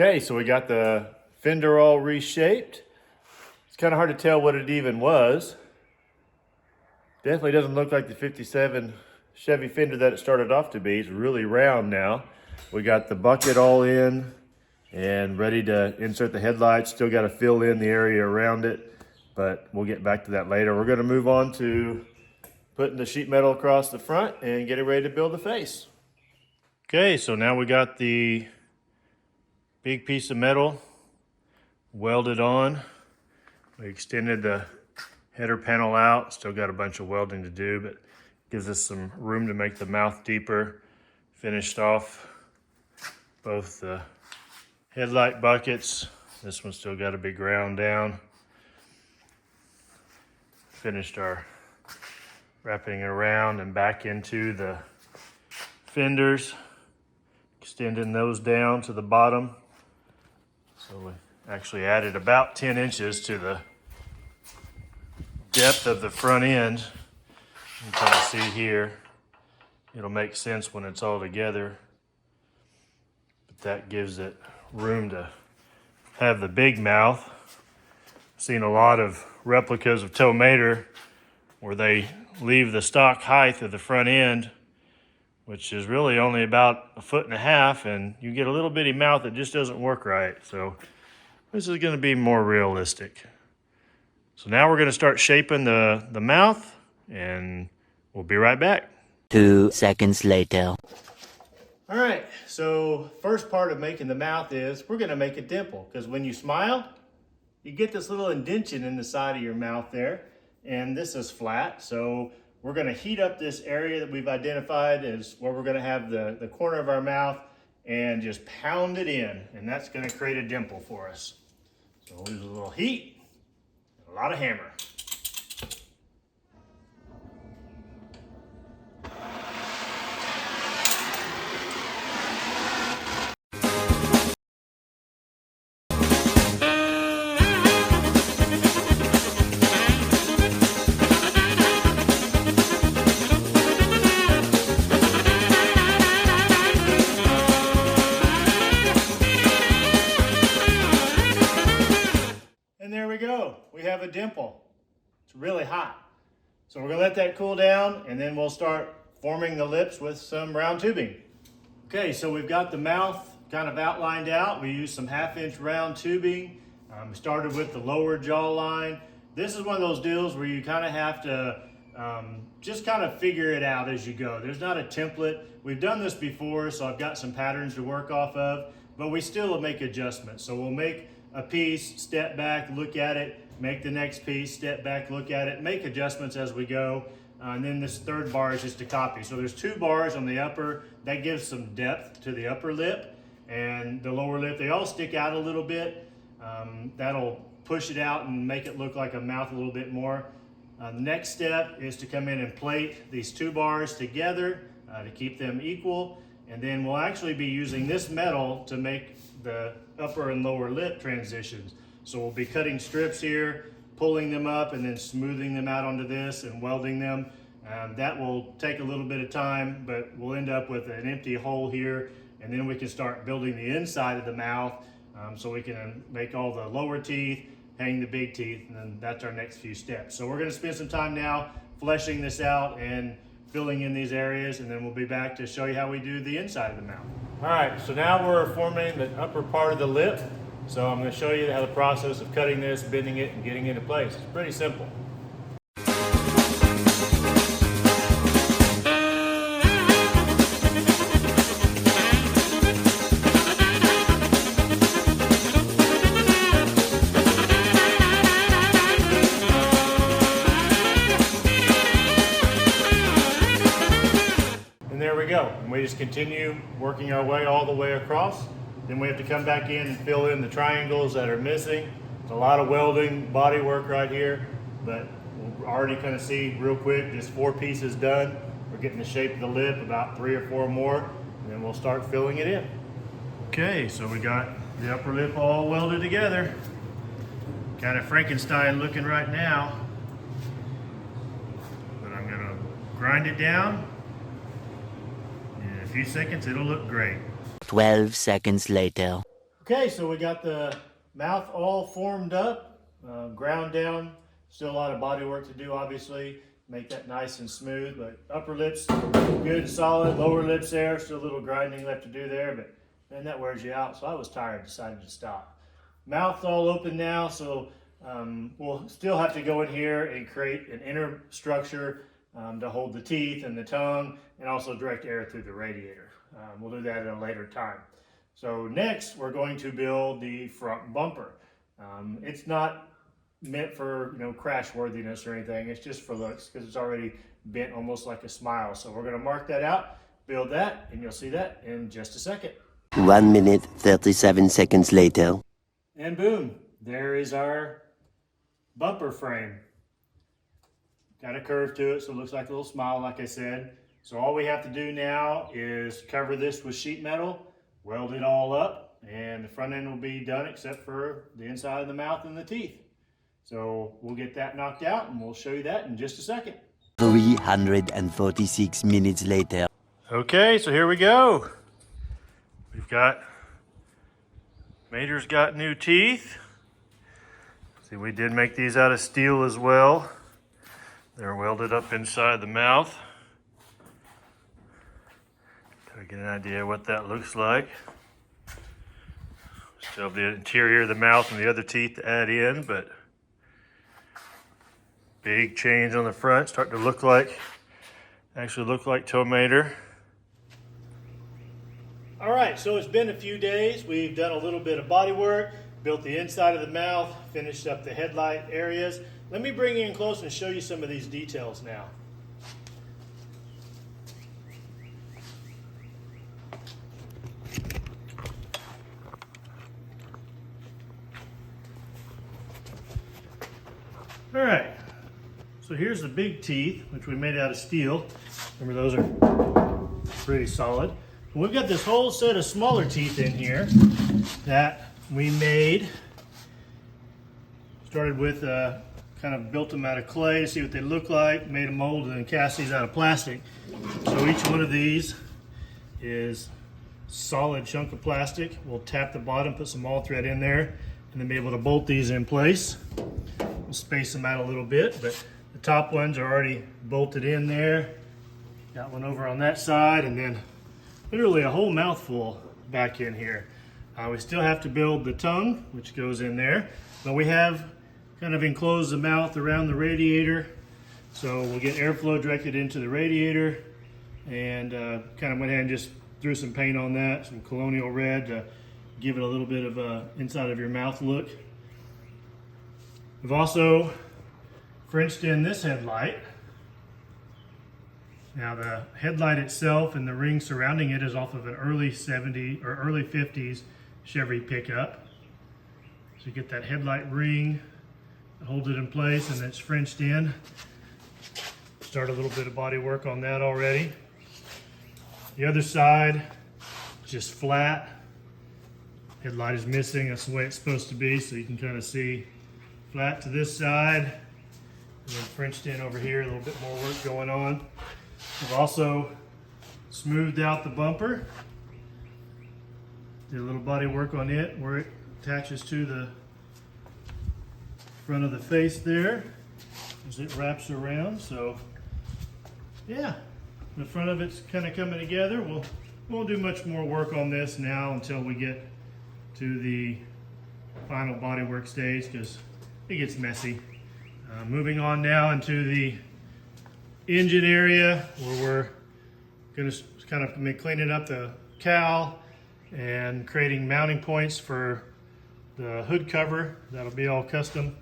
Okay, so we got the fender all reshaped. It's kind of hard to tell what it even was. Definitely doesn't look like the 57 Chevy fender that it started off to be. It's really round now. We got the bucket all in and ready to insert the headlights. Still got to fill in the area around it, but we'll get back to that later. We're going to move on to putting the sheet metal across the front and get it ready to build the face. Okay, so now we got the big piece of metal welded on. We extended the header panel out. Still got a bunch of welding to do, but gives us some room to make the mouth deeper. Finished off both the headlight buckets. This one's still got to be ground down. Finished our wrapping it around and back into the fenders, extending those down to the bottom. So we actually added about 10 inches to the depth of the front end. You can kind of see here. It'll make sense when it's all together. But that gives it room to have the big mouth. I've seen a lot of replicas of Tow Mater where they leave the stock height of the front end, which is really only about 1.5 feet, and you get a little bitty mouth that just doesn't work right. So this is going to be more realistic. So now we're going to start shaping the mouth, and we'll be right back. 2 seconds later. All right, so first part of making the mouth is we're going to make a dimple, because when you smile, you get this little indentation in the side of your mouth there, and this is flat. So we're going to heat up this area that we've identified as where we're going to have the corner of our mouth and just pound it in, and that's going to create a dimple for us. So we'll use a little heat, a lot of hammer. There we go. We have a dimple. It's really hot. So we're going to let that cool down, and then we'll start forming the lips with some round tubing. Okay, so we've got the mouth kind of outlined out. We used some 1/2-inch round tubing. We started with the lower jawline. This is one of those deals where you kind of have to just kind of figure it out as you go. There's not a template. We've done this before, so I've got some patterns to work off of, but we still will make adjustments. So we'll make a piece, step back, look at it, make the next piece, step back, look at it, make adjustments as we go. And then this third bar is just a copy. So there's 2 bars on the upper. That gives some depth to the upper lip and the lower lip. They all stick out a little bit. That'll push it out and make it look like a mouth a little bit more. The next step is to come in and plate these 2 bars together to keep them equal. And then we'll actually be using this metal to make the upper and lower lip transitions. So we'll be cutting strips here, pulling them up, and then smoothing them out onto this and welding them. That will take a little bit of time, but we'll end up with an empty hole here, and then we can start building the inside of the mouth so we can make all the lower teeth, hang the big teeth, and then that's our next few steps. So we're going to spend some time now fleshing this out and filling in these areas, and then we'll be back to show you how we do the inside of the mouth. All right, so now we're forming the upper part of the lip. So I'm going to show you how the process of cutting this, bending it, and getting it into place. It's pretty simple. There we go. And we just continue working our way all the way across. Then we have to come back in and fill in the triangles that are missing. There's a lot of welding, body work right here, but we'll already kind of see real quick, just 4 pieces done. We're getting the shape of the lip, about 3 or 4 more, and then we'll start filling it in. Okay, so we got the upper lip all welded together. Kind of Frankenstein looking right now, but I'm gonna grind it down. In a few seconds, it'll look great. 12 seconds later. Okay, so we got the mouth all formed up, ground down. Still a lot of body work to do, obviously. Make that nice and smooth, but upper lips good and solid. Lower lips there, still a little grinding left to do there, but then that wears you out. So I was tired, decided to stop. Mouth's all open now, so we'll still have to go in here and create an inner structure to hold the teeth and the tongue, and also direct air through the radiator. We'll do that at a later time. So next, we're going to build the front bumper. It's not meant for crash worthiness or anything. It's just for looks because it's already bent almost like a smile. So we're going to mark that out, build that, and you'll see that in just a second. 1 minute, 37 seconds later. And boom, there is our bumper frame. Got a curve to it, so it looks like a little smile, like I said. So all we have to do now is cover this with sheet metal, weld it all up, and the front end will be done except for the inside of the mouth and the teeth. So we'll get that knocked out and we'll show you that in just a second. 346 minutes later. Okay, so here we go. We've got, Mater's got new teeth. See, we did make these out of steel as well. They're welded up inside the mouth. To get an idea of what that looks like. Still have the interior of the mouth and the other teeth to add in, but big change on the front, starting to look like Tow Mater. All right, so it's been a few days. We've done a little bit of body work, built the inside of the mouth, finished up the headlight areas. Let me bring you in close and show you some of these details now. All right, so here's the big teeth, which we made out of steel. Remember, those are pretty solid. And we've got this whole set of smaller teeth in here that we made. Started with, kind of built them out of clay to see what they look like, made a mold, and then cast these out of plastic. So each one of these is solid chunk of plastic. We'll tap the bottom, put some all thread in there, and then be able to bolt these in place. We'll space them out a little bit, but the top ones are already bolted in there. Got one over on that side, and then literally a whole mouthful back in here. We still have to build the tongue, which goes in there, but we have kind of enclosed the mouth around the radiator. So we'll get airflow directed into the radiator, and kind of went ahead and just threw some paint on that, some colonial red to give it a little bit of a inside of your mouth look. We've also Frenched in this headlight. Now the headlight itself and the ring surrounding it is off of an early 70s or early 50s Chevy pickup. So you get that headlight ring that holds it in place, and it's Frenched in. Start a little bit of body work on that already. The other side, just flat. Headlight is missing, that's the way it's supposed to be, so you can kind of see flat to this side, and then Frenched in over here, a little bit more work going on. We've also smoothed out the bumper. Did a little body work on it where it attaches to the front of the face there as it wraps around. So yeah, the front of it's kind of coming together. We won't do much more work on this now until we get to the final bodywork stage, because it gets messy. Moving on now into the engine area, where we're going to kind of cleaning up the cowl and creating mounting points for the hood cover. That'll be all custom.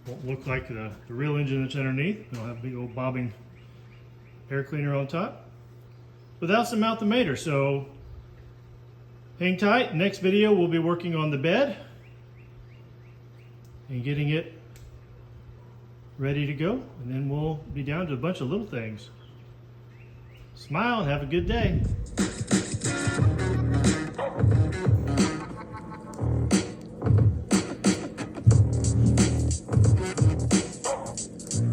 Won't look like the real engine that's underneath. It'll have a big old bobbing air cleaner on top. But that's the mount the Mater. So hang tight. Next video we'll be working on the bed and getting it ready to go, and then we'll be down to a bunch of little things. Smile and have a good day.